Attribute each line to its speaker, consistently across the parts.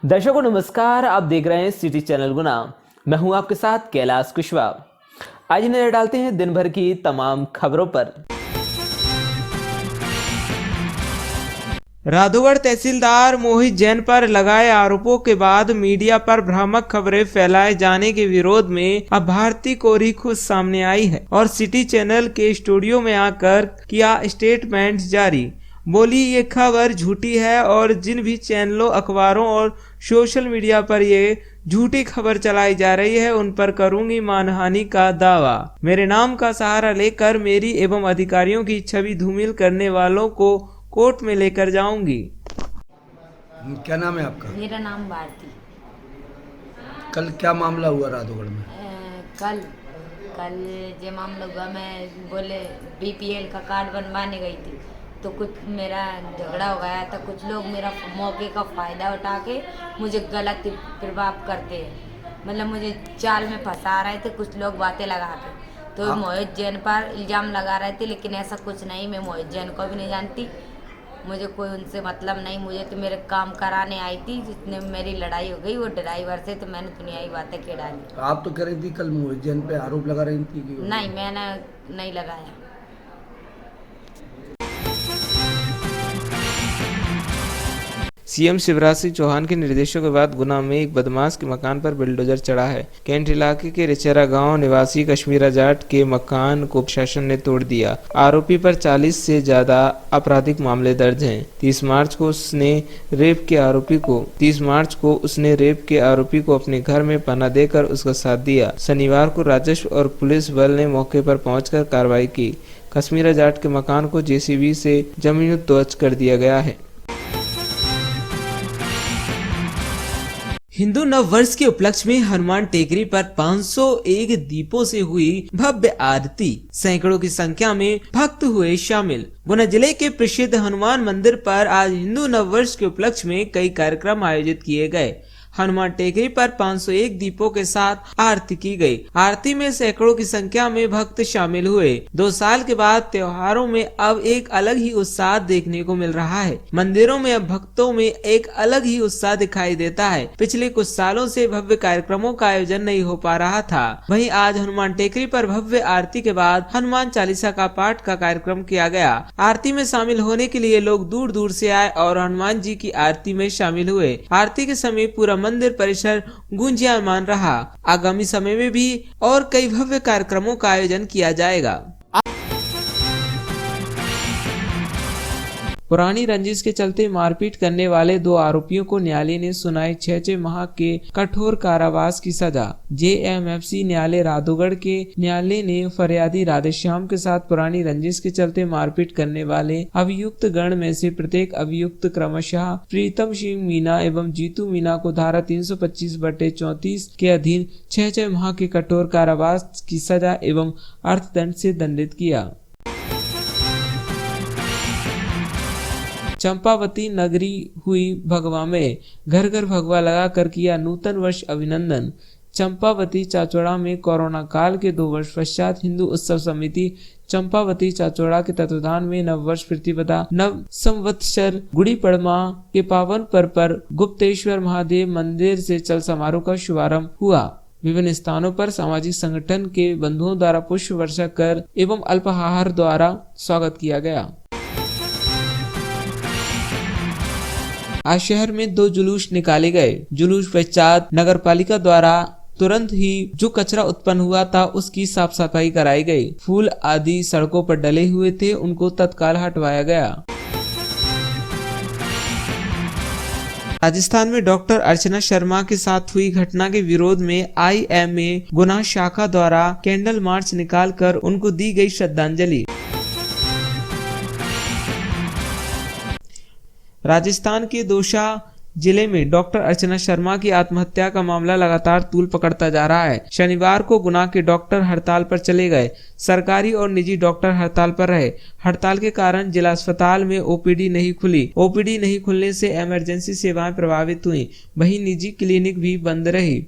Speaker 1: दर्शकों नमस्कार, आप देख रहे हैं सिटी चैनल गुना। मैं हूं आपके साथ कैलाश कुशवाहा। आज नजर डालते हैं दिन भर की तमाम खबरों पर।
Speaker 2: राधौगढ़ तहसीलदार मोहित जैन पर लगाए आरोपों के बाद मीडिया पर भ्रामक खबरें फैलाए जाने के विरोध में अब भारती कोहरी खुद सामने आई है और सिटी चैनल के स्टूडियो में आकर किया स्टेटमेंट जारी। बोली ये खबर झूठी है और जिन भी चैनलों, अखबारों और सोशल मीडिया पर ये झूठी खबर चलाई जा रही है उन पर करूंगी मानहानि का दावा। मेरे नाम का सहारा लेकर मेरी एवं अधिकारियों की छवि धूमिल करने वालों को कोर्ट में लेकर जाऊंगी।
Speaker 3: क्या नाम है आपका?
Speaker 4: मेरा नाम भारती।
Speaker 3: कल क्या मामला हुआ राधौगढ़ में?
Speaker 4: कल कल जो मामला हुआ, मैं बोले बीपीएल का कार्ड बनवाने गई थी तो कुछ मेरा झगड़ा हो गया था। कुछ लोग मेरा मौके का फ़ायदा उठा के मुझे गलत प्रभाव करते हैं, मतलब मुझे जाल में फंसा रहे थे कुछ लोग बातें लगा के। तो मोहित जैन पर इल्ज़ाम लगा रहे थे, लेकिन ऐसा कुछ नहीं। मैं मोहित जैन को भी नहीं जानती, मुझे कोई उनसे मतलब नहीं। मुझे तो मेरे काम कराने आई थी, जितने मेरी लड़ाई हो गई वो ड्राइवर से, तो मैंने दुनियाई बातें कह डाली।
Speaker 3: आप तो कह रही थी कल मोहित जैन पे आरोप लगा रही थी कि
Speaker 4: नहीं, मैंने नहीं लगाया।
Speaker 2: सीएम शिवराज सिंह चौहान के निर्देशों के बाद गुना में एक बदमाश के मकान पर बुलडोजर चढ़ा है। कैंट इलाके के रिचेरा गांव निवासी कश्मीरा जाट के मकान को प्रशासन ने तोड़ दिया। आरोपी पर 40 से ज्यादा आपराधिक मामले दर्ज हैं। 30 मार्च को उसने रेप के आरोपी को अपने घर में पनाह देकर उसका साथ दिया। शनिवार को राजस्व और पुलिस बल ने मौके पर पहुंचकर कार्रवाई की। कश्मीरा जाट के मकान को जेसीबी से जमीनों-दोज कर दिया गया है। हिंदू नव वर्ष के उपलक्ष्य में हनुमान टेकरी पर 501 दीपों से हुई भव्य आरती। सैकड़ों की संख्या में भक्त हुए शामिल। गुना जिले के प्रसिद्ध हनुमान मंदिर पर आज हिंदू नव वर्ष के उपलक्ष्य में कई कार्यक्रम आयोजित किए गए। हनुमान टेकरी पर 501 दीपों के साथ आरती की गई। आरती में सैकड़ों की संख्या में भक्त शामिल हुए। 2 साल के बाद त्योहारों में अब एक अलग ही उत्साह देखने को मिल रहा है। मंदिरों में अब भक्तों में एक अलग ही उत्साह दिखाई देता है। पिछले कुछ सालों से भव्य कार्यक्रमों का आयोजन नहीं हो पा रहा था। वहीं आज हनुमान टेकरी पर भव्य आरती के बाद हनुमान चालीसा का पाठ का कार्यक्रम किया गया। आरती में शामिल होने के लिए लोग दूर दूर से आए और हनुमान जी की आरती में शामिल हुए। आरती के समय पूरा मंदिर परिसर गूंजायमान रहा। आगामी समय में भी और कई भव्य कार्यक्रमों का आयोजन किया जाएगा। पुरानी रंजिश के चलते मारपीट करने वाले 2 आरोपियों को न्यायालय ने सुनाई 6 माह के कठोर कारावास की सजा। जेएमएफसी न्यायालय राधौगढ़ के न्यायालय ने फरियादी राधेश्याम के साथ पुरानी रंजिश के चलते मारपीट करने वाले अभियुक्त गण में से प्रत्येक अभियुक्त क्रमशः प्रीतम सिंह मीना एवं जीतू मीना को धारा 325/34 के अधीन 6 माह के कठोर कारावास की सजा एवं अर्थदंड से दंडित किया। चंपावती नगरी हुई भगवा में घर घर भगवा लगाकर किया नूतन वर्ष अभिनंदन। चंपावती चाचौड़ा में कोरोना काल के 2 वर्ष पश्चात हिंदू उत्सव समिति चंपावती चाचौड़ा के तत्वाधान में नव वर्ष प्रतिपदा नव संवत्सर गुड़ी पड़वा के पावन पर्व पर गुप्तेश्वर महादेव मंदिर से चल समारोह का शुभारंभ हुआ। विभिन्न स्थानों पर सामाजिक संगठन के बंधुओं द्वारा पुष्प वर्षा कर एवं अल्पाहार द्वारा स्वागत किया गया। आज शहर में 2 जुलूस निकाले गए। जुलूस पश्चात नगर पालिका द्वारा तुरंत ही जो कचरा उत्पन्न हुआ था उसकी साफ सफाई कराई गई। फूल आदि सड़कों पर डले हुए थे, उनको तत्काल हटवाया गया। राजस्थान में डॉक्टर अर्चना शर्मा के साथ हुई घटना के विरोध में आईएमए गुना शाखा द्वारा कैंडल मार्च निकालकर उनको दी गई श्रद्धांजलि। राजस्थान के दौसा जिले में डॉक्टर अर्चना शर्मा की आत्महत्या का मामला लगातार तूल पकड़ता जा रहा है। शनिवार को गुना के डॉक्टर हड़ताल पर चले गए। सरकारी और निजी डॉक्टर हड़ताल पर रहे। हड़ताल के कारण जिला अस्पताल में ओपीडी नहीं खुली। ओपीडी नहीं खुलने से इमरजेंसी सेवाएं प्रभावित हुई। वहीं निजी क्लिनिक भी बंद रही।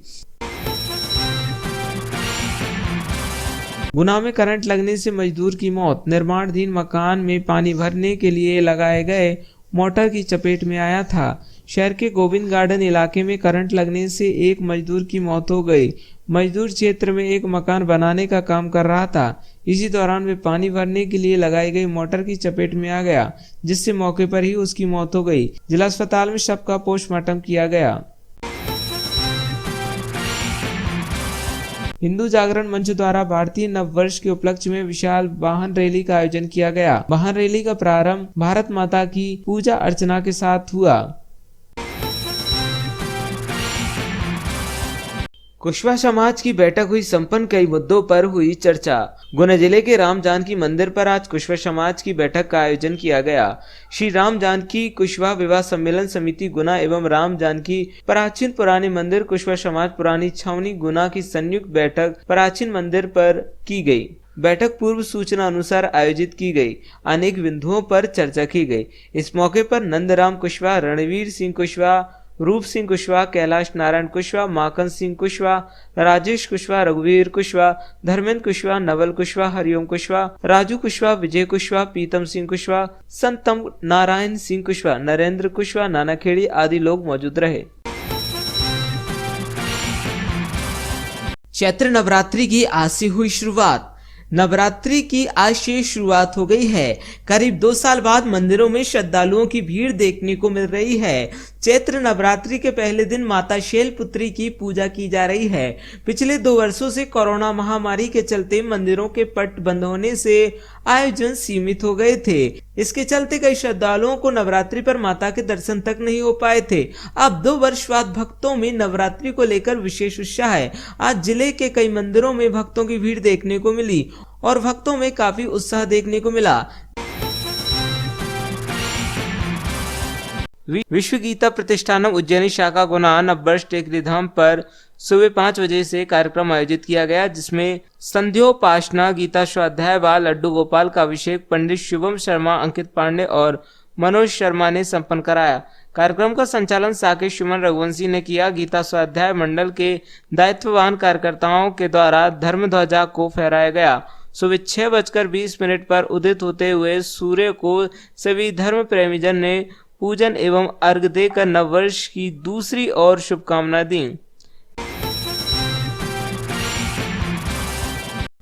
Speaker 2: गुना में करंट लगने से मजदूर की मौत। निर्माणाधीन मकान में पानी भरने के लिए लगाए गए मोटर की चपेट में आया था। शहर के गोविंद गार्डन इलाके में करंट लगने से एक मजदूर की मौत हो गई। मजदूर क्षेत्र में एक मकान बनाने का काम कर रहा था। इसी दौरान वे पानी भरने के लिए लगाई गई मोटर की चपेट में आ गया, जिससे मौके पर ही उसकी मौत हो गई। जिला अस्पताल में शव का पोस्टमार्टम किया गया। हिंदू जागरण मंच द्वारा भारतीय नववर्ष के उपलक्ष्य में विशाल वाहन रैली का आयोजन किया गया। वाहन रैली का प्रारंभ भारत माता की पूजा अर्चना के साथ हुआ। कुशवाहा समाज की बैठक हुई संपन्न, कई मुद्दों पर हुई चर्चा। गुना जिले के राम जानकी मंदिर पर आज कुशवाहा समाज की बैठक का आयोजन किया गया। श्री राम जानकी कुशवाहा विवाह सम्मेलन समिति गुना एवं राम जानकी प्राचीन पुराने मंदिर कुशवाहा समाज पुरानी छावनी गुना की संयुक्त बैठक प्राचीन मंदिर पर की गई। बैठक पूर्व सूचना अनुसार आयोजित की गई। अनेक बिंदुओं पर चर्चा की गई। इस मौके पर नंदराम कुशवाहा, रणवीर सिंह कुशवाहा, रूप सिंह कुशवाहा, कैलाश नारायण कुशवाहा, माखन सिंह कुशवाहा, राजेश कुशवाहा, रघुवीर कुशवाहा, धर्मेंद्र कुशवाहा, नवल कुशवाहा, हरिओम कुशवाहा, राजू कुशवाहा, विजय कुशवाहा, प्रीतम सिंह कुशवाहा, संतम नारायण सिंह कुशवाहा, नरेंद्र कुशवाहा, नाना खेड़ी आदि लोग मौजूद रहे। चैत्र नवरात्रि की आज से हुई शुरुआत। नवरात्रि की आज से शुरुआत हो गई है। करीब 2 साल बाद मंदिरों में श्रद्धालुओं की भीड़ देखने को मिल रही है। चैत्र नवरात्रि के पहले दिन माता शैलपुत्री की पूजा की जा रही है। पिछले 2 वर्षों से कोरोना महामारी के चलते मंदिरों के पट बंद होने से आयोजन सीमित हो गए थे। इसके चलते कई श्रद्धालुओं को नवरात्रि पर माता के दर्शन तक नहीं हो पाए थे। अब 2 वर्ष बाद भक्तों में नवरात्रि को लेकर विशेष उत्साह है। आज जिले के कई मंदिरों में भक्तों की भीड़ देखने को मिली और भक्तों में काफी उत्साह देखने को मिला। विश्व गीता प्रतिष्ठानम उज्जैनी शाखा गुना नववर्ष टेकरी धाम पर सुबह 5 बजे से कार्यक्रम आयोजित किया गया, जिसमें संध्योपासना, गीता स्वाध्याय व लड्डू गोपाल का अभिषेक पंडित शुभम शर्मा, अंकित पांडे और मनोज शर्मा ने संपन्न कराया। कार्यक्रम का संचालन साकेत सुमन रघुवंशी ने किया। गीता स्वाध्याय मंडल के दायित्ववान कार्यकर्ताओं के द्वारा धर्म ध्वजा को फहराया गया। सुबह 6:20 पर उदित होते हुए सूर्य को सभी धर्म प्रेमी जन ने पूजन एवं अर्घ देकर नववर्ष की दूसरी और शुभकामनाएं दी।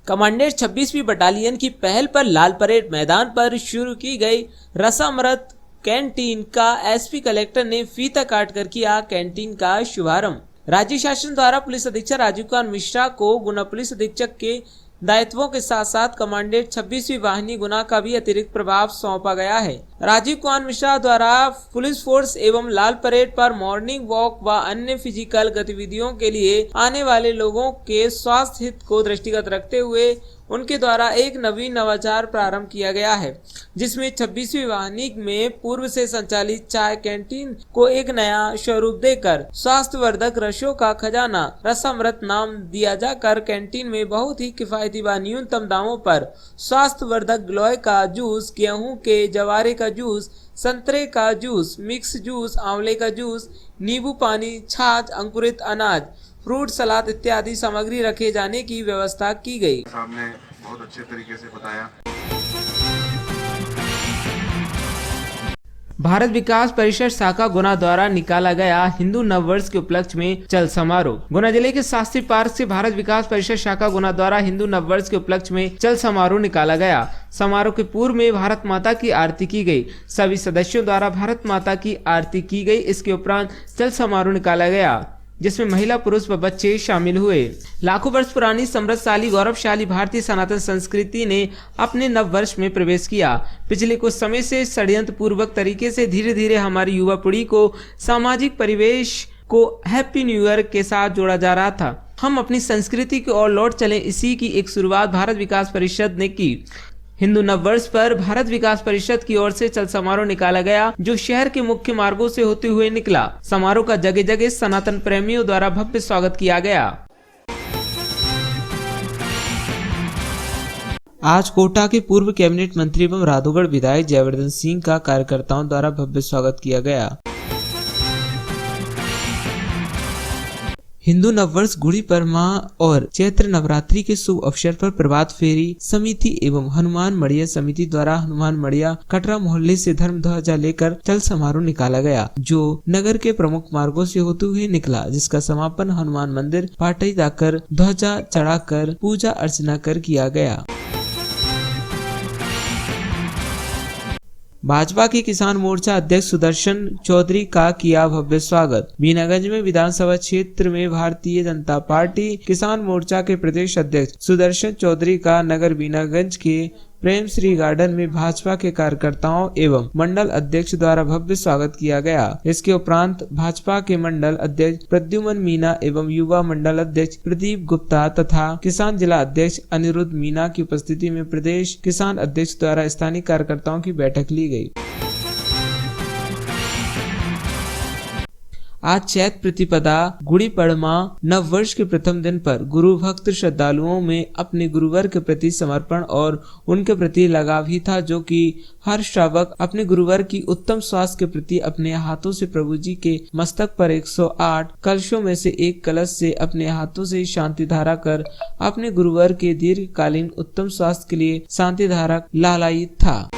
Speaker 2: कमांडेंट 26वीं बटालियन की पहल पर लाल परेड मैदान पर शुरू की गई रसामृत कैंटीन का एसपी कलेक्टर ने फीता काट कर किया कैंटीन का शुभारंभ। राज्य शासन द्वारा पुलिस अधीक्षक राजीव कुमार मिश्रा को गुना पुलिस अधीक्षक के दायित्वों के साथ साथ कमांडेंट 26वीं वाहिनी गुना का भी अतिरिक्त प्रभाव सौंपा गया है। राजीव कुमार मिश्रा द्वारा पुलिस फोर्स एवं लाल परेड पर मॉर्निंग वॉक व अन्य फिजिकल गतिविधियों के लिए आने वाले लोगों के स्वास्थ्य हित को दृष्टिगत रखते हुए उनके द्वारा एक नवीन नवाचार प्रारंभ किया गया है, जिसमें 26वीं वाहिनी में पूर्व से संचालित चाय कैंटीन को एक नया स्वरूप देकर स्वास्थ्यवर्धक रसों का खजाना रसामृत नाम दिया जाकर कैंटीन में बहुत ही किफायती व न्यूनतम दामों पर स्वास्थ्यवर्धक गिलोय का जूस, गेहूं के जवारे का जूस, संतरे का जूस, मिक्स जूस, आंवले का जूस, नींबू पानी, छाछ, अंकुरित अनाज, फ्रूट सलाद इत्यादि सामग्री रखे जाने की व्यवस्था की गई।
Speaker 5: साहब ने बहुत अच्छे तरीके से बताया।
Speaker 2: भारत विकास परिषद शाखा गुना द्वारा निकाला गया हिंदू नववर्ष के उपलक्ष्य में चल समारोह। गुना जिले के शास्त्री पार्क से भारत विकास परिषद शाखा गुना द्वारा हिंदू नववर्ष के उपलक्ष्य में चल समारोह निकाला गया। समारोह के पूर्व में भारत माता की आरती की गई। सभी सदस्यों द्वारा भारत माता की आरती की गई। इसके उपरांत चल समारोह निकाला गया, जिसमें महिला, पुरुष व बच्चे शामिल हुए। लाखों वर्ष पुरानी समृद्धशाली गौरवशाली भारतीय सनातन संस्कृति ने अपने नव वर्ष में प्रवेश किया। पिछले कुछ समय से षड्यंत्र पूर्वक तरीके से धीरे धीरे हमारी युवा पीढ़ी को सामाजिक परिवेश को हैप्पी न्यू ईयर के साथ जोड़ा जा रहा था। हम अपनी संस्कृति की ओर लौट चले, इसी की एक शुरुआत भारत विकास परिषद ने की। हिंदू नववर्ष पर भारत विकास परिषद की ओर से चल समारोह निकाला गया, जो शहर के मुख्य मार्गों से होते हुए निकला। समारोह का जगह जगह सनातन प्रेमियों द्वारा भव्य स्वागत किया गया। आज कोटा के पूर्व कैबिनेट मंत्री एवं राधौगढ़ विधायक जयवर्धन सिंह का कार्यकर्ताओं द्वारा भव्य स्वागत किया गया। हिंदू नववर्ष गुड़ी पड़वा और चैत्र नवरात्रि के शुभ अवसर पर प्रभात फेरी समिति एवं हनुमान मड़िया समिति द्वारा हनुमान मड़िया कटरा मोहल्ले से धर्म ध्वजा लेकर चल समारोह निकाला गया, जो नगर के प्रमुख मार्गों से होते हुए निकला, जिसका समापन हनुमान मंदिर पाटई जाकर ध्वजा चढ़ाकर पूजा अर्चना कर किया गया। भाजपा के किसान मोर्चा अध्यक्ष सुदर्शन चौधरी का किया भव्य स्वागत। बीनागंज में विधानसभा क्षेत्र में भारतीय जनता पार्टी किसान मोर्चा के प्रदेश अध्यक्ष सुदर्शन चौधरी का नगर बीनागंज के प्रेम श्री गार्डन में भाजपा के कार्यकर्ताओं एवं मंडल अध्यक्ष द्वारा भव्य स्वागत किया गया। इसके उपरांत भाजपा के मंडल अध्यक्ष प्रद्युमन मीना एवं युवा मंडल अध्यक्ष प्रदीप गुप्ता तथा किसान जिला अध्यक्ष अनिरुद्ध मीना की उपस्थिति में प्रदेश किसान अध्यक्ष द्वारा स्थानीय कार्यकर्ताओं की बैठक ली गई। आज चैत्र प्रतिपदा गुड़ी पड़वा नव वर्ष के प्रथम दिन पर गुरु भक्त श्रद्धालुओं में अपने गुरुवर के प्रति समर्पण और उनके प्रति लगाव ही था, जो कि हर श्रावक अपने गुरुवर की उत्तम स्वास्थ्य के प्रति अपने हाथों से प्रभु जी के मस्तक पर 108 कलशों में से एक कलश से अपने हाथों से शांति धारा कर अपने गुरुवर के दीर्घकालीन उत्तम स्वास्थ्य के लिए शांति धारा लालाई था।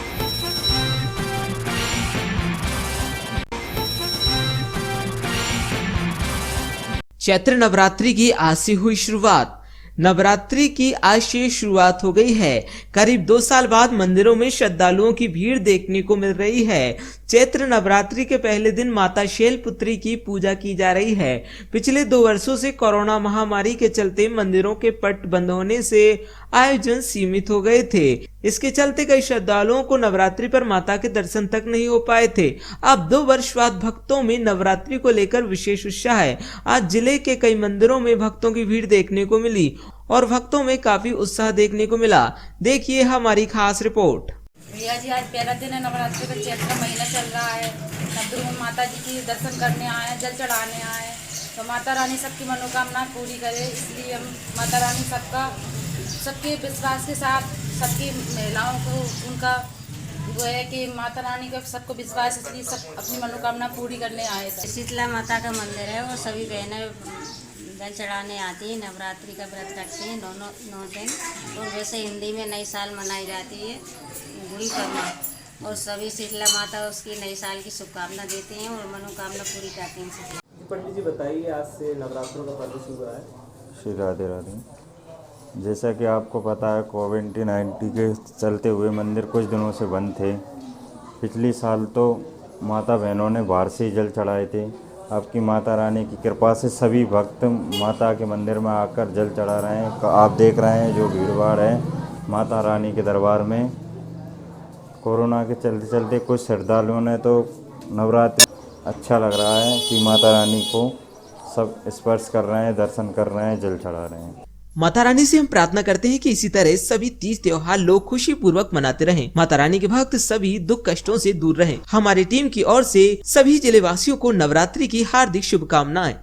Speaker 2: चैत्र नवरात्रि की आज से हुई शुरुआत। नवरात्रि की आज से शुरुआत हो गई है। करीब 2 साल बाद मंदिरों में श्रद्धालुओं की भीड़ देखने को मिल रही है। चैत्र नवरात्रि के पहले दिन माता शैलपुत्री की पूजा की जा रही है। पिछले 2 वर्षों से कोरोना महामारी के चलते मंदिरों के पट बंद होने से आयोजन सीमित हो गए थे। इसके चलते कई श्रद्धालुओं को नवरात्रि पर माता के दर्शन तक नहीं हो पाए थे। अब 2 वर्ष बाद भक्तों में नवरात्रि को लेकर विशेष उत्साह है। आज जिले के कई मंदिरों में भक्तों की भीड़ देखने को मिली और भक्तों में काफी उत्साह देखने को मिला। देखिए हमारी खास रिपोर्ट।
Speaker 6: भैया जी, आज पहला दिन है नवरात्रि का, चैत्र महीना चल रहा है। नवदुर्गा माता जी की दर्शन करने आए हैं, जल चढ़ाने आए हैं, तो माता रानी सबकी मनोकामना पूरी करे, इसलिए हम माता रानी सबके विश्वास के साथ सबकी महिलाओं को उनका वो है कि माता रानी का सबको विश्वास, इसलिए सब अपनी मनोकामना पूरी करने आए थे।
Speaker 4: शीतला माता का मंदिर है, वो सभी बहनें जल चढ़ाने आती है, नवरात्रि का व्रत रखती हैं 9 दिन। और वैसे हिंदी में नई साल मनाई जाती है गुड़ी पड़वा, और सभी शीतला माता उसकी नई साल की शुभकामना देती हैं और मनोकामना पूरी करती हैं।
Speaker 1: पंडित जी बताइए, आज से नवरात्रों का पर्व शुरू हुआ है।
Speaker 7: श्री राधे राधे। जैसा कि आपको पता है, कोविड-19 के चलते हुए मंदिर कुछ दिनों से बंद थे। पिछली साल तो माता बहनों ने बाहर से ही जल चढ़ाए थे। अब की माता रानी की कृपा से सभी भक्त माता के मंदिर में आकर जल चढ़ा रहे हैं। आप देख रहे हैं जो भीड़ भाड़ है माता रानी के दरबार में। कोरोना के चलते चलते कुछ श्रद्धालुओं ने तो नवरात्रि अच्छा लग रहा है कि माता रानी को सब स्पर्श कर रहे हैं, दर्शन कर रहे हैं, जल चढ़ा रहे हैं।
Speaker 2: माता रानी से हम प्रार्थना करते हैं कि इसी तरह सभी तीज त्योहार लोग खुशी पूर्वक मनाते रहें। माता रानी के भक्त सभी दुख कष्टों से दूर रहें। हमारी टीम की ओर से सभी जिले वासियों को नवरात्रि की हार्दिक शुभकामनाएं।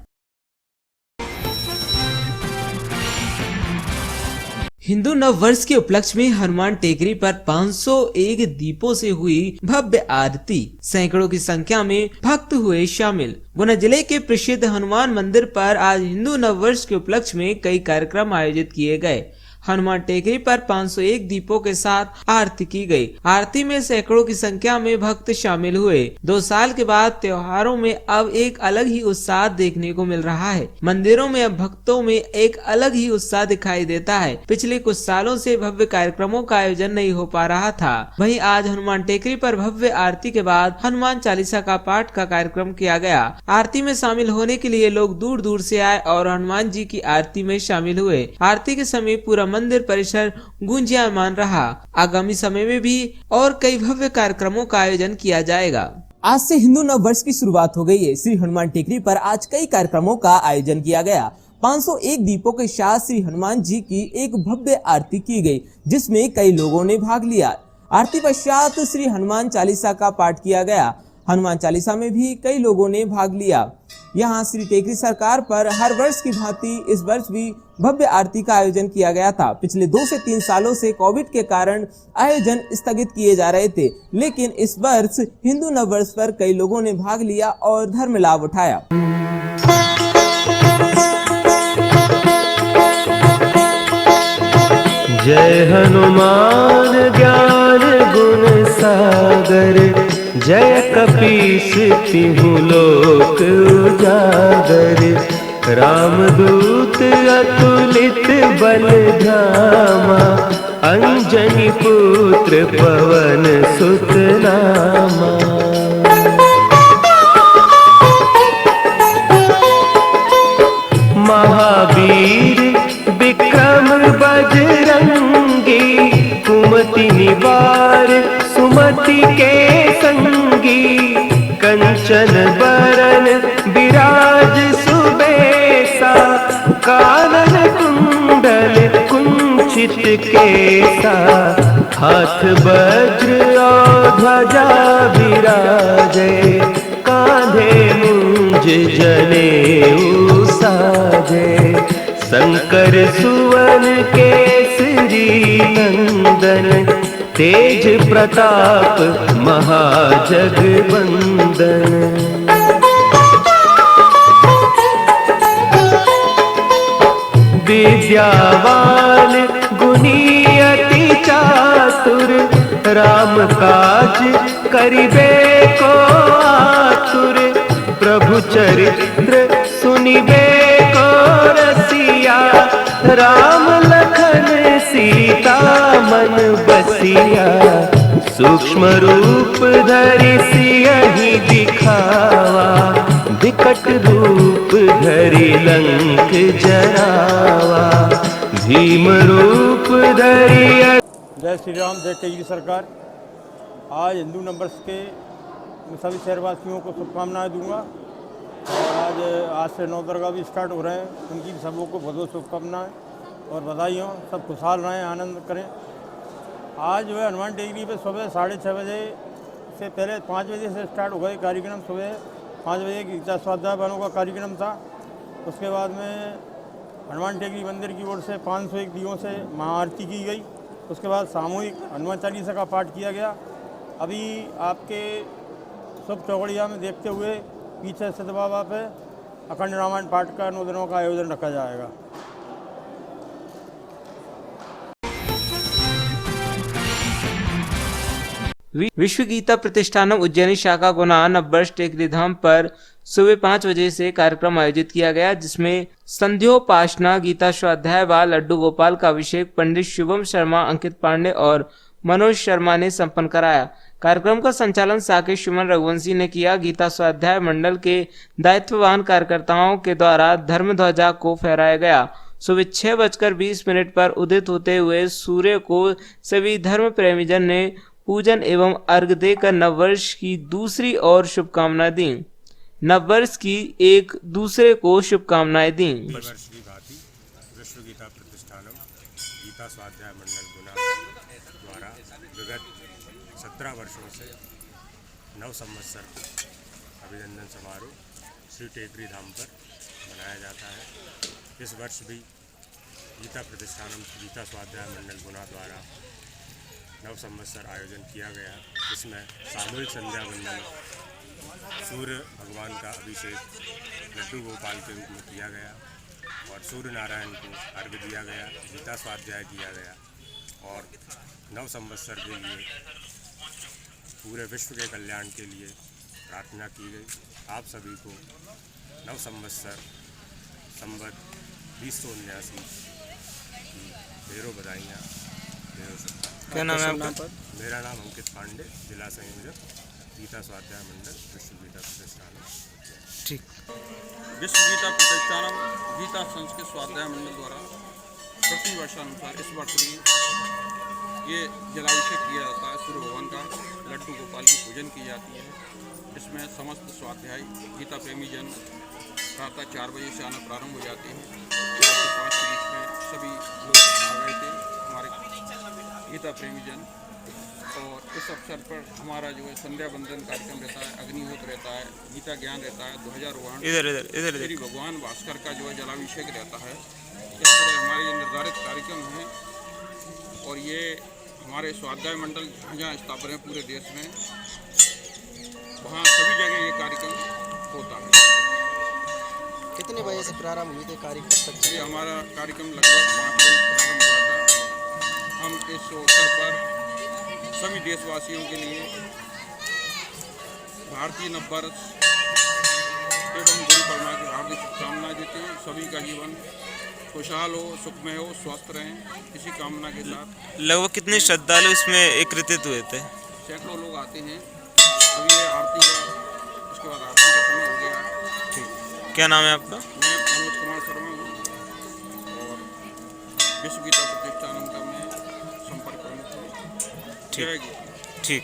Speaker 2: हिंदू नव वर्ष के उपलक्ष्य में हनुमान टेकरी पर 501 दीपों से हुई भव्य आरती। सैकड़ों की संख्या में भक्त हुए शामिल। गुना जिले के प्रसिद्ध हनुमान मंदिर पर आज हिंदू नव वर्ष के उपलक्ष्य में कई कार्यक्रम आयोजित किए गए। हनुमान टेकरी पर 501 दीपों के साथ आरती की गई। आरती में सैकड़ों की संख्या में भक्त शामिल हुए। 2 साल के बाद त्योहारों में अब एक अलग ही उत्साह देखने को मिल रहा है। मंदिरों में अब भक्तों में एक अलग ही उत्साह दिखाई देता है। पिछले कुछ सालों से भव्य कार्यक्रमों का आयोजन नहीं हो पा रहा था। वहीं आज हनुमान टेकरी पर भव्य आरती के बाद हनुमान चालीसा का पाठ का कार्यक्रम किया गया। आरती में शामिल होने के लिए लोग दूर दूर से आए और हनुमान जी की आरती में शामिल हुए। आरती के समय पूरा मंदिर परिसर गूंजायमान रहा। आगामी समय में भी और कई भव्य कार्यक्रमों का आयोजन किया जाएगा।
Speaker 1: आज से हिंदू नव वर्ष की शुरुआत हो गई है। श्री हनुमान टेकरी पर आज कई कार्यक्रमों का आयोजन किया गया। 501 दीपों के साथ श्री हनुमान जी की एक भव्य आरती की गई, जिसमें कई लोगों ने भाग लिया। आरती पश्चात श्री हनुमान चालीसा का पाठ किया गया। हनुमान चालीसा में भी कई लोगों ने भाग लिया। यहाँ श्री टेकरी सरकार पर हर वर्ष की भांति इस वर्ष भी भव्य आरती का आयोजन किया गया था। पिछले 2 से 3 सालों से कोविड के कारण आयोजन स्थगित किए जा रहे थे, लेकिन इस वर्ष हिंदू नव वर्ष पर कई लोगों ने भाग लिया और धर्म लाभ उठाया।
Speaker 8: जय हनुमान ज्ञान गुण सागर, जय कपीस तिहु लोक उजागर। रामदूत अतुलित बल धामा, अंजनी पुत्र पवन सुत नामा। महावीर विक्रम बजरंगी, कुमति निवार सुमति के संगी। कंचन बरन विराज सुबेसा, कानन कुंडल कुंचित केसा। हाथ वज्र और ध्वजा विराजे, कांधे मुंज जनेऊ साजे। शंकर सुवन केसरी नंदन, तेज प्रताप महाजगवंदन। विद्यावान गुणी अति चातुर, राम काज करिबे को आतुर। प्रभु चरित्र सुनिबे को रसिया, राम लखन सीता मन बसिया। सूक्ष्म रूप धरि सियहि दिखावा, विकट रूप धरि लंक जरावा। भीम रूप धरि।
Speaker 9: जय श्री राम, जय टेकरी सरकार। आज हिंदू नववर्ष के सभी शहरवासियों को शुभकामनाएं दूंगा। और आज से 9 दरगाह भी स्टार्ट हो रहे हैं, उनकी सबों को बहुत बहुत शुभकामनाएं और बधाई हो। सब खुशहाल रहें, आनंद करें। आज जो है हनुमान टेकरी पे सुबह 6:30 बजे से पहले 5 बजे से स्टार्ट हो गए कार्यक्रम। सुबह 5 बजे गीता स्वाध्याय वालों का कार्यक्रम था। उसके बाद में हनुमान टेकरी मंदिर की ओर से 501 दीयों से महाआरती की गई। उसके बाद सामूहिक हनुमान चालीसा का पाठ किया गया। अभी आपके शुभ चौगड़िया में देखते हुए पीछे सिद्ध बाबा पे अखंड रामायण पाठ का 9 दिनों का आयोजन रखा जाएगा।
Speaker 2: विश्व गीता प्रतिष्ठानम उज्जैनी शाखा गुना नववर्ष टेकरी धाम पर सुबह 5 बजे से कार्यक्रम आयोजित किया गया, जिसमें संध्योपासना, गीता स्वाध्याय व लड्डू गोपाल का अभिषेक पंडित शुभम शर्मा, अंकित पांडे और मनोज शर्मा ने संपन्न कराया। कार्यक्रम का संचालन साकेत सुमन रघुवंशी ने किया। गीता स्वाध्याय मंडल के दायित्ववान कार्यकर्ताओं के द्वारा धर्म ध्वजा को फहराया गया। सुबह 6:20 पर उदित होते हुए सूर्य को सभी धर्म प्रेमी जन ने पूजन एवं अर्घ देकर नववर्ष की दूसरी और शुभकामनाएं दी। नववर्ष की एक दूसरे को शुभकामनाएं दी।
Speaker 10: वर्ष की भांति विश्व गीता प्रतिष्ठानम गीता स्वाध्याय मंडल गुना द्वारा विगत 17 वर्षों से नव संवत्सर अभिनंदन समारोह श्री टेकरी धाम पर मनाया जाता है। इस वर्ष भी गीता प्रतिष्ठानम गीता स्वाध्याय मंडल गुना द्वारा नव संवत्सर आयोजन किया गया, जिसमें सामूहिक संध्या वंदन, सूर्य भगवान का अभिषेक लड्डू गोपाल के रूप में किया गया और सूर्य नारायण को अर्घ्य दिया गया, गीता स्वाध्याय किया गया और नव संवत्सर के लिए पूरे विश्व के कल्याण के लिए प्रार्थना की गई। आप सभी को नव संवत्सर संवत 2079 की ढेरों बधाइयाँ, ढेरों शुभकामनाएं।
Speaker 2: क्या नाम है आपका?
Speaker 10: मेरा नाम अंकित पांडे, जिला संयोजक गीता स्वाध्याय मंडल विश्व गीता प्रतिष्ठानम।
Speaker 2: ठीक।
Speaker 11: विश्व गीता प्रतिष्ठानम गीता संस्कृत स्वाध्याय मंडल द्वारा प्रति वर्षानुसार इस वर्ष भी ये जलाभिषेक किया जाता है। सूर्य भगवान का लड्डू गोपाल की पूजन की जाती है। इसमें समस्त स्वाध्याय गीता प्रेमी जन प्रातः 4 बजे से आना प्रारंभ हो जाते हैं। 4 से 5 के बीच में सभी लोग आ गए थे, हमारे गीता प्रेमी जन। और इस अवसर पर हमारा जो है संध्या बंदन कार्यक्रम रहता है, अग्निहोत्र रहता है, गीता ज्ञान रहता है, ध्वजारोहण, श्री भगवान भास्कर का जो है जलाभिषेक रहता है। इस तरह हमारे ये निर्धारित कार्यक्रम हैं और ये हमारे स्वाध्याय मंडल जहाँ स्थापित हैं पूरे देश में, वहाँ सभी जगह ये कार्यक्रम होता है।
Speaker 12: कितने बजे से प्रारंभ हुए थे कार्यक्रम?
Speaker 11: ये हमारा कार्यक्रम लगभग 5 बजे प्रारंभ हुआ था हम इस अवसर पर सभी देशवासियों के लिए भारतीय नववर्ष एवं गुरु पूर्णिमा की हार्दिक शुभकामनाएं देते हैं। सभी का जीवन खुशहाल हो, सुखमय हो, स्वस्थ रहें, इसी कामना के साथ।
Speaker 13: लगभग कितने श्रद्धालु इसमें एकत्रित हुए थे?
Speaker 11: सैकड़ों लोग आते हैं। अभी ये आरती का, इसके बाद आरती का समय हो गया है।
Speaker 13: ठीक, क्या नाम है आपका?
Speaker 11: मैं मनोज कुमार शर्मा हूँ और विश्व गीता प्रतिष्ठान का मैं संपर्क प्रमुख हूँ।
Speaker 13: ठीक।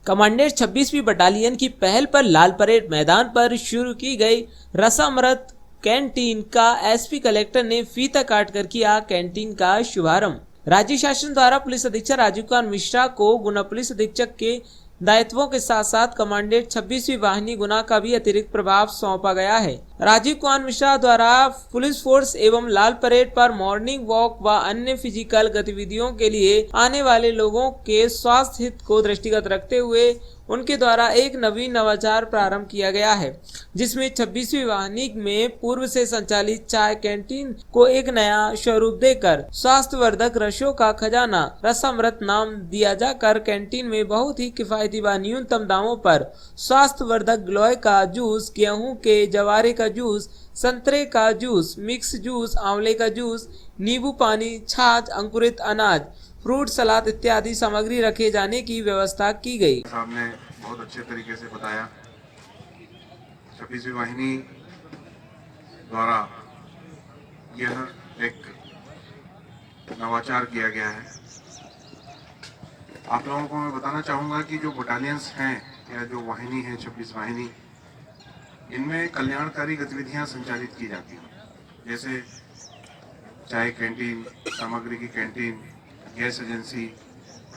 Speaker 2: कमांडेंट 26वीं बटालियन की पहल पर लाल परेड मैदान पर शुरू की गई रसामृत कैंटीन का एसपी कलेक्टर ने फीता काट कर किया कैंटीन का शुभारंभ। राज्य शासन द्वारा पुलिस अधीक्षक राजीव कुमार मिश्रा को गुना पुलिस अधीक्षक के दायित्वों के साथ साथ कमांडेंट 26वीं वाहिनी गुना का भी अतिरिक्त प्रभाव सौंपा गया है। राजीव कुमार मिश्रा द्वारा पुलिस फोर्स एवं लाल परेड पर मॉर्निंग वॉक व अन्य फिजिकल गतिविधियों के लिए आने वाले लोगों के स्वास्थ्य हित को दृष्टिगत रखते हुए उनके द्वारा एक नवीन नवाचार प्रारंभ किया गया है, जिसमें 26वीं वाहिनी में पूर्व से संचालित चाय कैंटीन को एक नया स्वरूप देकर स्वास्थ्यवर्धक रसों का खजाना रसामृत नाम दिया जाकर कैंटीन में बहुत ही किफायती व न्यूनतम दामों पर स्वास्थ्यवर्धक गिलोय का जूस, गेहूं के जवारे का जूस, संतरे का जूस, मिक्स जूस, आंवले का जूस, नींबू पानी, छाछ, अंकुरित अनाज, फ्रूट सलाद इत्यादि सामग्री रखे जाने की व्यवस्था की गई।
Speaker 5: साहब ने बहुत अच्छे तरीके से बताया। 26वीं वाहिनी द्वारा यह एक नवाचार किया गया है। आप लोगों को मैं बताना चाहूँगा कि जो बटालियंस हैं या जो वाहिनी है 26 वाहिनी, इनमें कल्याणकारी गतिविधियां संचालित की जाती हैं, जैसे चाय कैंटीन, सामग्री की canteen, gas agency,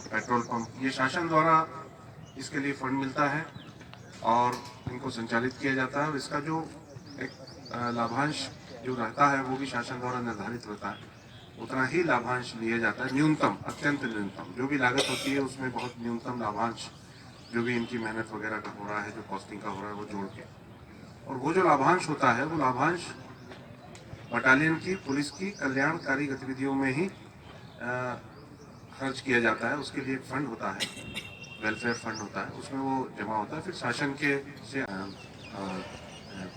Speaker 5: petrol pump. ये शासन द्वारा इसके लिए फंड मिलता है और इनको संचालित किया जाता है। इसका जो एक लाभांश जो रहता है वो भी शासन द्वारा निर्धारित होता है, उतना ही लाभांश लिया जाता है। न्यूनतम, अत्यंत न्यूनतम जो भी लागत होती है उसमें बहुत न्यूनतम लाभांश जो भी इनकी मेहनत वगैरह का हो रहा है, जो कॉस्टिंग का हो रहा है, वो जोड़ के, और वो जो लाभांश होता है वो लाभांश बटालियन की, पुलिस की कल्याणकारी गतिविधियों में ही खर्च किया जाता है। उसके लिए एक फंड होता है, वेलफेयर फंड होता है, उसमें वो जमा होता है। फिर शासन के से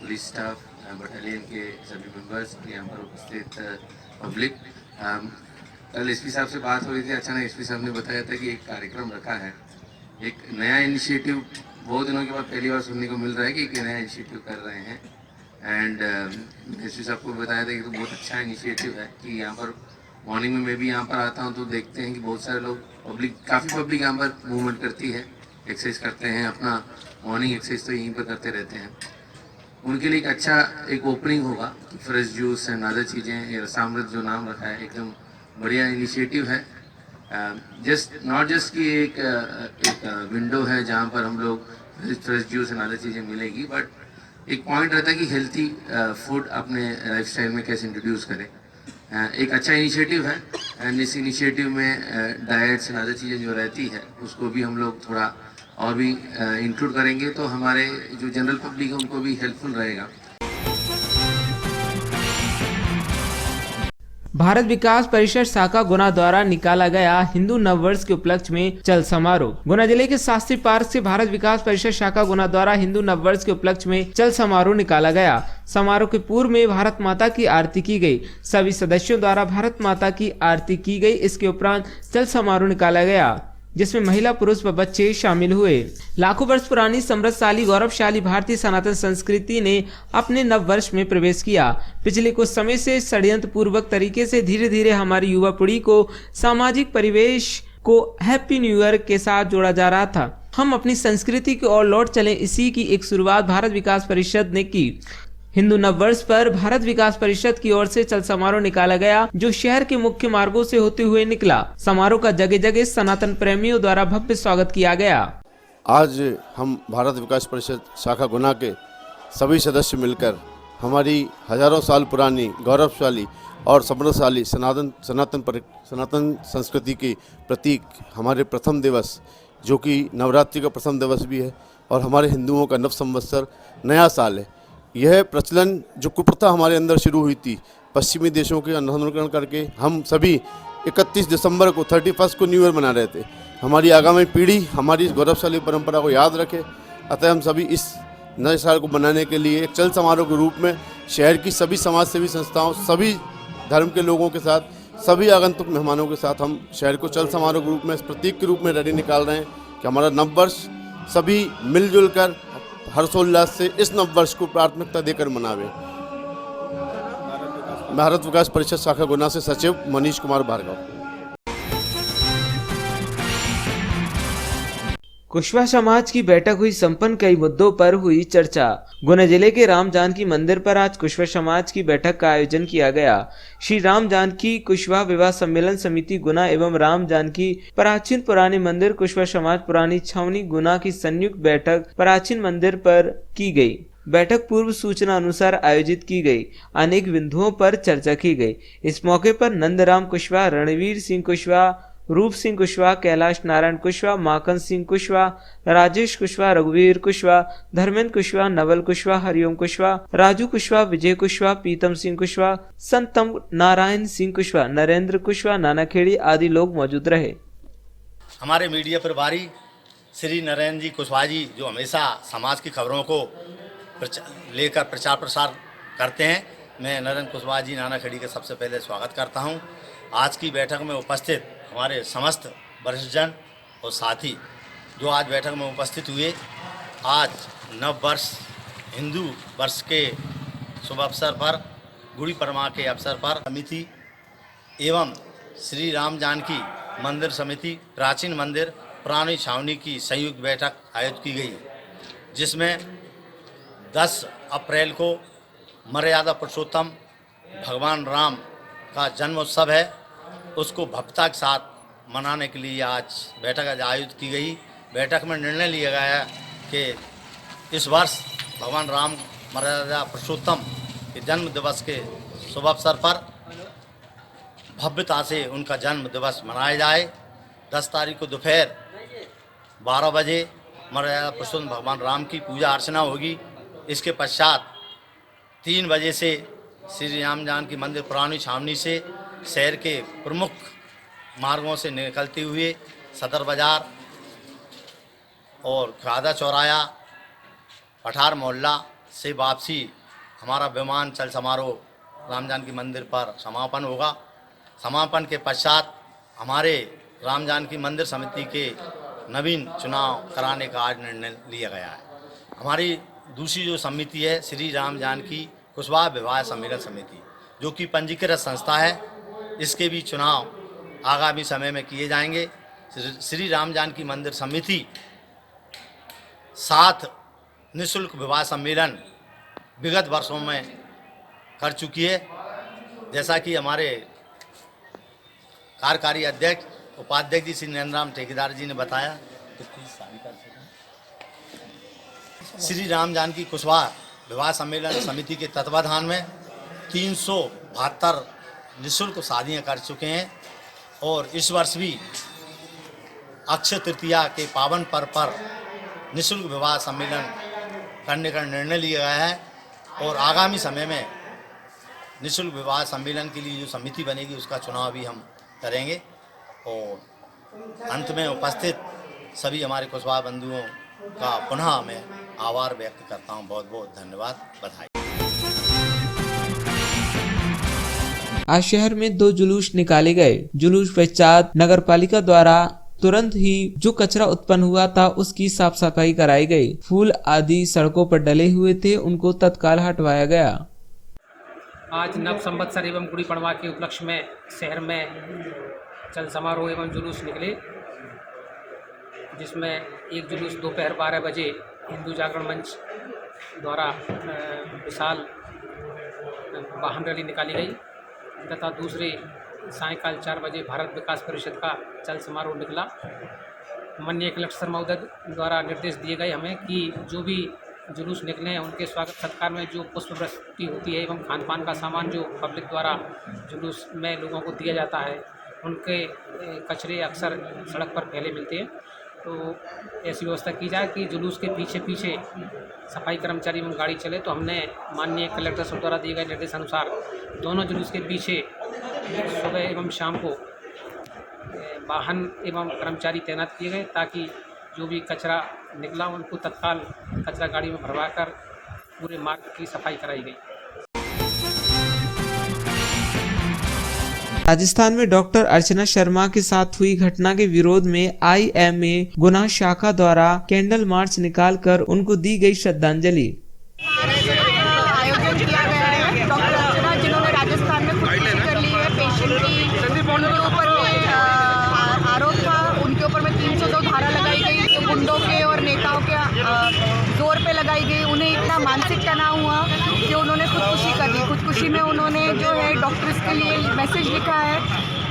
Speaker 14: पुलिस स्टाफ, बटालियन के सभी मेंबर्स, यहाँ पर उपस्थित पब्लिक। कल एसपी साहब से बात हो रही थी, अचानक एसपी साहब ने बताया था कि एक कार्यक्रम रखा है, एक नया इनिशिएटिव। बहुत दिनों के बाद पहली बार सुनने को मिल रहा है कि एक नया इनिशिएटिव कर रहे हैं। एंड एसपी साहब को बताया था कि तो बहुत अच्छा इनिशिएटिव है कि यहाँ पर मॉर्निंग में मैं भी यहाँ पर आता हूँ तो देखते हैं कि बहुत सारे लोग, पब्लिक, काफ़ी पब्लिक यहाँ पर मूवमेंट करती है, एक्सरसाइज करते हैं, अपना मॉर्निंग एक्सरसाइज तो यहीं पर करते रहते हैं। उनके लिए एक अच्छा एक ओपनिंग होगा कि फ्रेश जूस एंड अदर चीज़ें, ये रसामृत जो नाम रखा है, एकदम बढ़िया इनिशिएटिव है। नॉट जस्ट कि एक विंडो है जहाँ पर हम लोग फ्रेश जूस एंड अदर चीज़ें मिलेगी, बट एक पॉइंट रहता है कि हेल्थी फूड अपने लाइफस्टाइल में कैसे इंट्रोड्यूस करें। एक अच्छा इनिशिएटिव है एंड इस इनिशिएटिव में डाइट्स एंड अदर चीज़ें जो रहती है उसको भी हम लोग थोड़ा और भी इंक्लूड करेंगे तो हमारे जो जनरल पब्लिक है उनको भी हेल्पफुल रहेगा।
Speaker 2: भारत विकास परिषद शाखा गुना द्वारा निकाला गया हिंदू नववर्ष के उपलक्ष्य में चल समारोह। गुना जिले के शास्त्री पार्क से भारत विकास परिषद शाखा गुना द्वारा हिंदू नववर्ष के उपलक्ष्य में चल समारोह निकाला गया। समारोह के पूर्व में भारत माता की आरती की गई। सभी सदस्यों द्वारा भारत माता की आरती की गई। इसके उपरांत चल समारोह निकाला गया जिसमें महिला, पुरुष व बच्चे शामिल हुए। लाखों वर्ष पुरानी समृद्धशाली गौरवशाली भारतीय सनातन संस्कृति ने अपने नव वर्ष में प्रवेश किया। पिछले कुछ समय से षड्यंत्र पूर्वक तरीके से धीरे धीरे हमारी युवा पीढ़ी को सामाजिक परिवेश को हैप्पी न्यू ईयर के साथ जोड़ा जा रहा था। हम अपनी संस्कृति की ओर लौट चले, इसी की एक शुरुआत भारत विकास परिषद ने की। हिंदू नववर्ष पर भारत विकास परिषद की ओर से चल समारोह निकाला गया जो शहर के मुख्य मार्गों से होते हुए निकला। समारोह का जगह जगह सनातन प्रेमियों द्वारा भव्य स्वागत किया गया।
Speaker 15: आज हम भारत विकास परिषद शाखा गुना के सभी सदस्य मिलकर हमारी हजारों साल पुरानी गौरवशाली और समृद्धशाली सनातन संस्कृति के प्रतीक हमारे प्रथम दिवस, जो कि नवरात्रि का प्रथम दिवस भी है और हमारे हिंदुओं का नव संवत्सर नया साल है। यह प्रचलन जो कुप्रथा हमारे अंदर शुरू हुई थी पश्चिमी देशों के अनुकरण करके हम सभी 31 दिसंबर को 31 को न्यू ईयर मना रहे थे। हमारी आगामी पीढ़ी हमारी इस गौरवशाली परंपरा को याद रखे, अतः हम सभी इस नए साल को मनाने के लिए एक चल समारोह के रूप में शहर की सभी समाज सेवी संस्थाओं, सभी धर्म के लोगों के साथ, सभी आगंतुक मेहमानों के साथ हम शहर को चल समारोह के रूप में इस प्रतीक के रूप में रैली निकाल रहे हैं कि हमारा नववर्ष सभी मिलजुल कर हर्षोल्लास से इस नववर्ष को प्राथमिकता देकर मनावे। भारत विकास परिषद शाखा गुना से सचिव मनीष कुमार भार्गव।
Speaker 2: कुशवाहा समाज की बैठक हुई संपन्न, कई मुद्दों पर हुई चर्चा। गुना जिले के राम जानकी मंदिर पर आज कुशवाहा समाज की बैठक का आयोजन किया गया। श्री राम जानकी कुशवाहा विवाह सम्मेलन समिति गुना एवं राम जानकी प्राचीन पुराने मंदिर कुशवाहा समाज पुरानी छावनी गुना की संयुक्त बैठक प्राचीन मंदिर पर की गई। बैठक पूर्व सूचना अनुसार आयोजित की गई, अनेक बिंदुओं पर चर्चा की गई। इस मौके पर नंदराम कुशवाहा, रणवीर सिंह कुशवाहा, रूप सिंह कुशवाहा, कैलाश नारायण कुशवाहा, माखन सिंह कुशवाहा, राजेश कुशवाहा, रघुवीर कुशवाहा, धर्मेंद्र कुशवाहा, नवल कुशवाहा, हरिओम कुशवाहा, राजू कुशवाहा, विजय कुशवाहा, प्रीतम सिंह कुशवाहा, संतम नारायण सिंह कुशवाहा, नरेंद्र कुशवाहा, नाना खेड़ी आदि लोग मौजूद रहे।
Speaker 16: हमारे मीडिया प्रभारी श्री नरेंद्र जी कुशवाहा जी, जो हमेशा समाज की खबरों को लेकर प्रचार प्रसार करते हैं, मैं नरेंद्र कुशवाहा जी नाना खेड़ी का सबसे पहले स्वागत करता हूं। आज की बैठक में उपस्थित हमारे समस्त वरिष्ठजन और साथी जो आज बैठक में उपस्थित हुए, आज नव वर्ष हिंदू वर्ष के शुभ अवसर पर, गुड़ी पड़वा के अवसर पर समिति एवं श्री राम जानकी मंदिर समिति प्राचीन मंदिर पुरानी छावनी की संयुक्त बैठक आयोजित की गई, जिसमें 10 अप्रैल को मर्यादा पुरुषोत्तम भगवान राम का जन्म उत्सव है, उसको भव्यता के साथ मनाने के लिए आज बैठक आयोजित की गई। बैठक में निर्णय लिया गया कि इस वर्ष भगवान राम मर्यादा पुरुषोत्तम के जन्म दिवस के शुभ अवसर पर भव्यता से उनका जन्म दिवस मनाया जाए। 10 तारीख को दोपहर 12 बजे मर्यादा पुरुषोत्तम भगवान राम की पूजा अर्चना होगी। इसके पश्चात 3 बजे से श्री राम जानकी मंदिर पुरानी छावनी से शहर के प्रमुख मार्गों से निकलते हुए सदर बाजार और खादा चौराया पठार मोहल्ला से वापसी हमारा विमान चल समारोह राम जानकी मंदिर पर समापन होगा। समापन के पश्चात हमारे राम जानकी मंदिर समिति के नवीन चुनाव कराने का आज निर्णय लिया गया है। हमारी दूसरी जो समिति है श्री राम जानकी कुशवाहा विवाह सम्मेलन समिति, जो कि पंजीकृत संस्था है, इसके भी चुनाव आगामी समय में किए जाएंगे। श्री राम जानकी मंदिर समिति 7 निःशुल्क विवाह सम्मेलन विगत वर्षों में कर चुकी है। जैसा कि हमारे कार्यकारी अध्यक्ष उपाध्यक्ष जी श्री नंदराम ठेकेदार जी ने बताया, श्री राम जानकी कुशवाहा विवाह सम्मेलन समिति के तत्वाधान में 372 निःशुल्क शादियाँ कर चुके हैं और इस वर्ष भी अक्षय तृतीया के पावन पर्व पर निःशुल्क विवाह सम्मेलन करने का निर्णय लिया गया है और आगामी समय में निःशुल्क विवाह सम्मेलन के लिए जो समिति बनेगी उसका चुनाव भी हम करेंगे। और अंत में उपस्थित सभी हमारे कुशवाहा बंधुओं का पुनः मैं आभार व्यक्त करता हूं। बहुत बहुत धन्यवाद, बधाई।
Speaker 2: आज शहर में 2 जुलूस निकाले गए। जुलूस पश्चात नगर पालिका द्वारा तुरंत ही जो कचरा उत्पन्न हुआ था उसकी साफ सफाई कराई गई। फूल आदि सड़कों पर डले हुए थे, उनको तत्काल हटवाया गया।
Speaker 17: आज नव संवत्सर एवं गुड़ी पड़वा के उपलक्ष्य में शहर में चल समारोह एवं जुलूस निकले, जिसमें एक जुलूस दोपहर 12 बजे हिंदू जागरण मंच द्वारा विशाल वाहन रैली निकाली गई तथा दूसरे सायंकाल 4 बजे भारत विकास परिषद का चल समारोह निकला। माननीय कलेक्टर महोदय द्वारा निर्देश दिए गए हमें कि जो भी जुलूस निकले हैं उनके स्वागत सत्कार में जो पुष्पवृष्टि होती है एवं खान पान का सामान जो पब्लिक द्वारा जुलूस में लोगों को दिया जाता है, उनके कचरे अक्सर सड़क पर फैले मिलते हैं, तो ऐसी व्यवस्था की जाए कि जुलूस के पीछे पीछे सफाई कर्मचारी एवं गाड़ी चले। तो हमने माननीय कलेक्टर साहब द्वारा दिए गए निर्देश अनुसार दोनों जुलूस के पीछे सुबह एवं शाम को वाहन एवं कर्मचारी तैनात किए गए ताकि जो भी कचरा निकला उनको तत्काल कचरा गाड़ी में भरवाकर पूरे मार्ग की सफाई कराई गई।
Speaker 2: राजस्थान में डॉक्टर अर्चना शर्मा के साथ हुई घटना के विरोध में IMA गुना शाखा द्वारा कैंडल मार्च निकालकर उनको दी गई श्रद्धांजलि।
Speaker 18: आयोजन किया गया है डॉक्टर अर्चना जिन्होंने राजस्थान में खुदकुशी कर ली है। पेशेंट की उनके ऊपर में आरोप था, उनके ऊपर में 302 धारा लगाई गई जो गुंडों के और नेताओं के जोर पे लगाई गई। उन्हें इतना मानसिक तनाव हुआ कि उन्होंने खुदकुशी कर ली। खुदकुशी में उन्होंने जो है डॉक्टर्स के लिए मैसेज लिखा है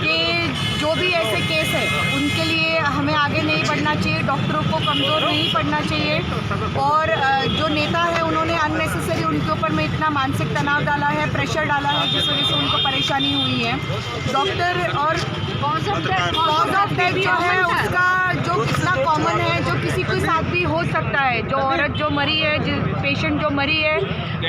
Speaker 18: कि जो भी ऐसे केस है उनके लिए हमें आगे नहीं बढ़ना चाहिए, डॉक्टरों को कमज़ोर नहीं पड़ना चाहिए। और जो नेता है उन्होंने अननेसेसरी उनके ऊपर में इतना मानसिक तनाव डाला है, प्रेशर डाला है, जिस वजह से उनको परेशानी हुई है। डॉक्टर और कॉज ऑफ डेथ जो है उसका जो कितना कॉमन है, जो किसी के साथ भी हो सकता है। जो औरत जो मरी है, पेशेंट जो मरी है,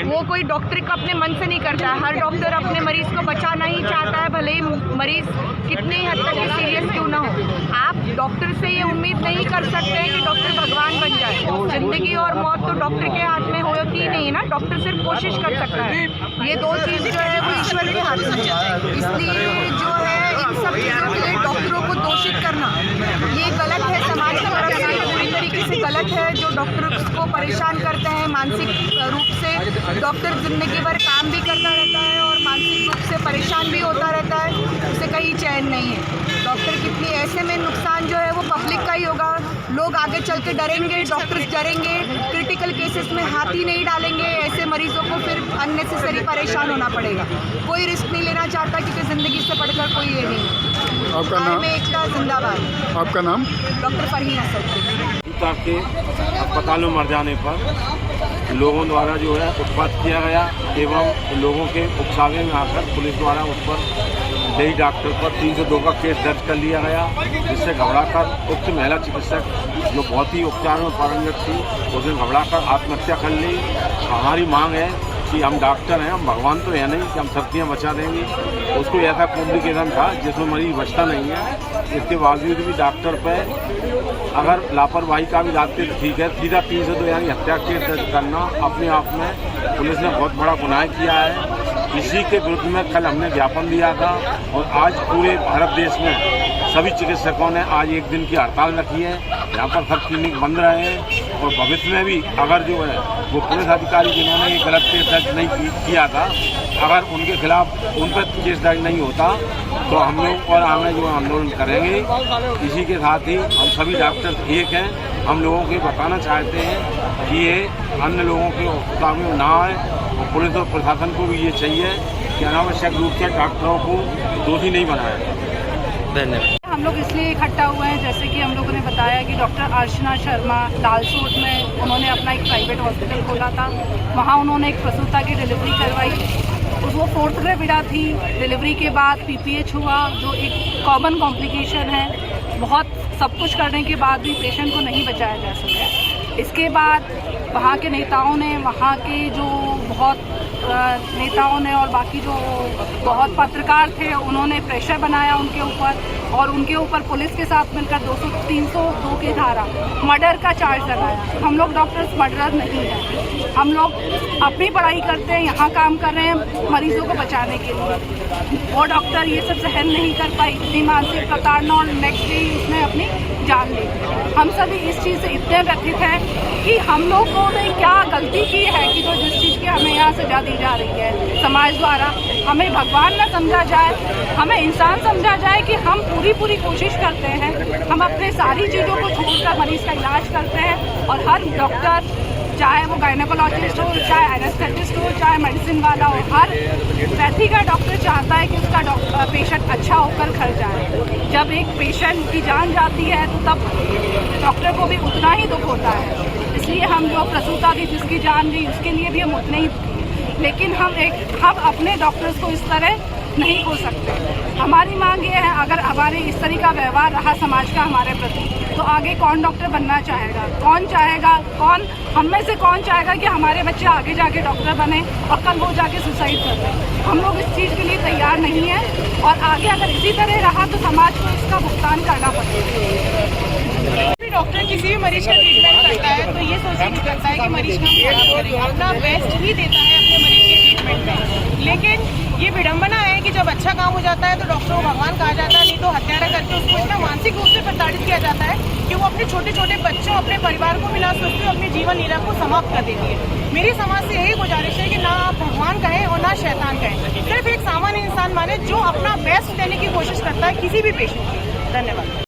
Speaker 18: वो कोई डॉक्टर का अपने मन से नहीं करता है। हर डॉक्टर अपने मरीज़ को बचाना ही चाहता है, भले ही मरीज़ कितनी हद तक सीरियस क्यों ना हो। आप डॉक्टर से ये उम्मीद नहीं कर सकते कि डॉक्टर भगवान बन जाए। जिंदगी और मौत तो डॉक्टर के हाथ में होती ही नहीं है ना, डॉक्टर सिर्फ कोशिश कर सकता है। ये दो चीज़ जो है वो ईश्वर के हाथ में है। इसलिए जो है इन सब चीज़ों के लिए डॉक्टरों को दोषित करना ये गलत है, समाज की तरफ से पूरी तरीके से गलत है। जो डॉक्टर को परेशान करते हैं मानसिक रूप से, डॉक्टर जिंदगी भर काम भी करता रहता है और मानसिक रूप से परेशान भी होता रहता है, उसे कहीं चैन नहीं है। डॉक्टर कितनी ऐसे में नुकसान जो है वो पब्लिक का ही होगा। लोग आगे चल के डरेंगे, डॉक्टर्स डरेंगे, क्रिटिकल केसेस में हाथ ही नहीं डालेंगे। ऐसे मरीजों को फिर अननेसेसरी परेशान होना पड़ेगा। कोई रिस्क नहीं लेना चाहता क्योंकि ज़िंदगी से बढ़कर कोई ये नहीं।
Speaker 19: आपका नाम?
Speaker 18: में एकता जिंदाबाद।
Speaker 19: आपका नाम?
Speaker 18: डॉक्टर फरहीन असद।
Speaker 20: के अस्पतालों में मर जाने पर लोगों द्वारा जो है उत्पात किया गया एवं लोगों के उकसावे में आकर पुलिस द्वारा उस पर नई डॉक्टर पर 302 का केस दर्ज कर लिया गया, जिससे घबराकर उक्त महिला चिकित्सक जो बहुत ही उपचार में पारंगत थी उसने घबराकर आत्महत्या कर ली। हमारी मांग है कि हम डॉक्टर हैं, हम भगवान तो है नहीं कि हम सर्दियाँ बचा देंगे। उसको ऐसा कॉम्प्लिकेशन था जिसमें मरीज बचता नहीं है, इसके बावजूद भी डॉक्टर पर अगर लापरवाही का भी लाते तो ठीक है, सीधा 302 यानी हत्या केस दर्ज करना अपने आप में पुलिस ने बहुत बड़ा गुनाह किया है। इसी के विरुद्ध में कल हमने ज्ञापन दिया था और आज पूरे भारत देश में सभी चिकित्सकों ने आज एक दिन की हड़ताल रखी है। यहाँ पर सब क्लिनिक बंद रहे हैं और भविष्य में भी अगर जो है वो पुलिस अधिकारी जिन्होंने ये गलत केस दर्ज नहीं किया था, अगर उनके खिलाफ उन पर केस दर्ज नहीं होता तो हम लोग और आगे जो आंदोलन करेंगे। इसी के साथ ही हम सभी डॉक्टर एक हैं, हम लोगों को बताना चाहते हैं कि ये अन्य लोगों के अस्पताल में ना आए और पुलिस और प्रशासन को भी ये चाहिए कि अनावश्यक रूप से डॉक्टरों को दोषी नहीं बनाए। धन्यवाद।
Speaker 21: हम लोग इसलिए इकट्ठा हुए हैं, जैसे कि हम लोगों ने बताया कि डॉक्टर अर्चना शर्मा लालसोट में उन्होंने अपना एक प्राइवेट हॉस्पिटल खोला था। वहाँ उन्होंने एक प्रसूता की डिलीवरी करवाई। वो 4th ग्रेविडा थी। डिलीवरी के बाद PPH हुआ जो एक कॉमन कॉम्प्लिकेशन है। बहुत सब कुछ करने के बाद भी पेशेंट को नहीं बचाया जा सका। इसके बाद वहाँ के नेताओं ने, वहाँ के जो बहुत नेताओं ने और बाकी जो बहुत पत्रकार थे उन्होंने प्रेशर बनाया उनके ऊपर और उनके ऊपर पुलिस के साथ मिलकर 302 की धारा मर्डर का चार्ज लगाया। हम लोग डॉक्टर्स मर्डरर नहीं हैं, हम लोग अपनी पढ़ाई करते हैं, यहाँ काम कर रहे हैं मरीजों को बचाने के लिए। वो डॉक्टर ये सब सहन नहीं कर पाई, इतनी मानसिक प्रताड़ना और नेक्स्ट डे उसने अपनी जान ली। हम सभी इस चीज़ से इतने व्यथित हैं कि हम लोगों ने क्या गलती की है कि जो जिस चीज़ की हमें यहाँ सजा दी जा रही है समाज द्वारा, हमें भगवान न समझा जाए, हमें इंसान समझा जाए कि हम पूरी कोशिश करते हैं, हम अपने सारी चीज़ों को छोड़कर मरीज़ का इलाज करते हैं। और हर डॉक्टर, चाहे वो गायनेकोलॉजिस्ट हो, चाहे एनेस्थेटिस्ट हो, चाहे मेडिसिन वाला हो, हर पैथी का डॉक्टर चाहता है कि उसका पेशेंट अच्छा होकर घर जाए। जब एक पेशेंट की जान जाती है तो तब डॉक्टर को भी उतना ही दुख होता है। इसलिए हम जो प्रसूता थी जिसकी जान गई उसके लिए भी हम उतने ही दुखी हैं। लेकिन हम अपने डॉक्टर्स को इस तरह नहीं हो सकते। हमारी मांग ये है, अगर हमारे इस तरह का व्यवहार रहा समाज का हमारे प्रति, तो आगे कौन डॉक्टर बनना चाहेगा? कौन चाहेगा, कौन हम में से कौन चाहेगा कि हमारे बच्चे आगे जाके डॉक्टर बने और कल वो जाके सुसाइड कर दें? हम लोग इस चीज़ के लिए तैयार नहीं हैं और आगे अगर इसी तरह रहा तो समाज को इसका भुगतान करना पड़ेगा।
Speaker 18: डॉक्टर किसी भी मरीज का ट्रीटमेंट करता है तो ये सोच के करता है कि मरीज का खराब करेगा, अपना बेस्ट ही देता है अपने मरीज के ट्रीटमेंट में। लेकिन ये विडम्बना है कि जब अच्छा काम हो जाता है तो डॉक्टर को भगवान कहा जाता है, नहीं तो हत्यारा करके उसको इतना मानसिक रूप से प्रताड़ित किया जाता है कि वो अपने छोटे छोटे बच्चों, अपने परिवार को मिला सोचते हुए अपने जीवन लीला को समाप्त कर देती है। मेरी समाज से यही गुजारिश है कि ना आप भगवान कहें और ना शैतान कहें, सिर्फ एक सामान्य इंसान माने जो अपना बेस्ट देने की कोशिश करता है किसी भी पेशेंट की। धन्यवाद।